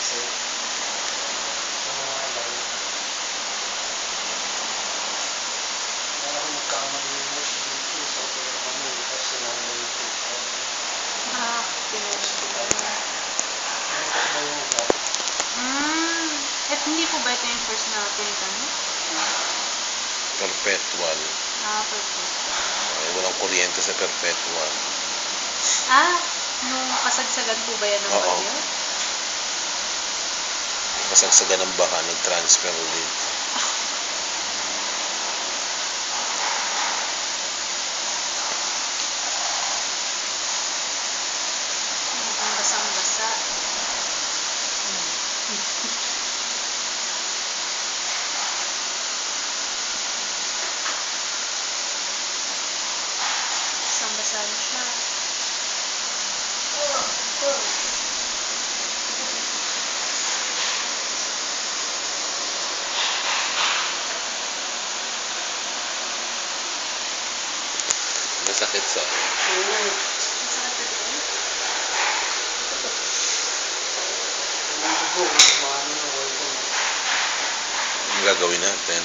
kasi sa mga alay. Kaya ako nagkamali yung nurse dito sa ulo kami. Tapos kailangan na yung treatment. Pinag-treatment. Ano ba yung ugat? At hindi po ba ito yung first na pinunta mo? Perpetual. Perpetual. Walang kuryente sa perpetual. Nung kasagsagan po ba yan ng Oo. bagyo? Kasagsagan ng baha, nag-transfer ulit. Ang basang-basa. Basang-basa na siya. Masakit sa... Masakit na din? Ang gagawin natin?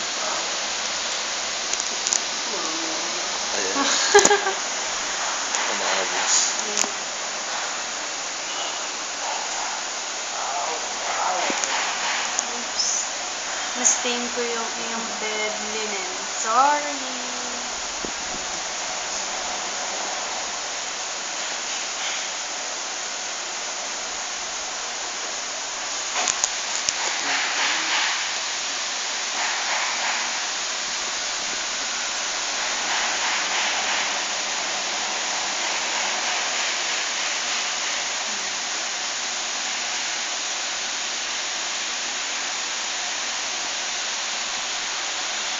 Ayan. Umaagos. Oops. Na-stain ko yung iyong bed linen. Sorry.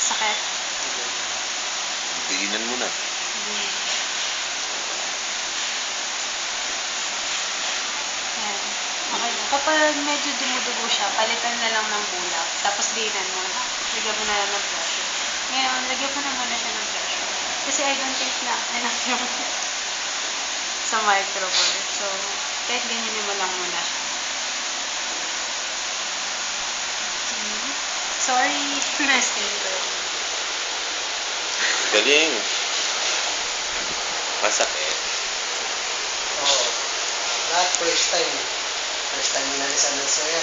Sakit. Diinan mo na. Ayan. Okay na. Kapag medyo dumudugo siya, palitan na lang ng bulak. Tapos diinan mo. Lagyan mo na lang ng pressure. Ngayon, lagyan mo na muna siya ng pressure. Kasi I don't think na enough yung sa microbar. So, kahit ganyan mo lang muna siya. Sorry. Na-stain ko. Galing. Masakit. Oo. Lahat first time. First time nalisan ng sayo.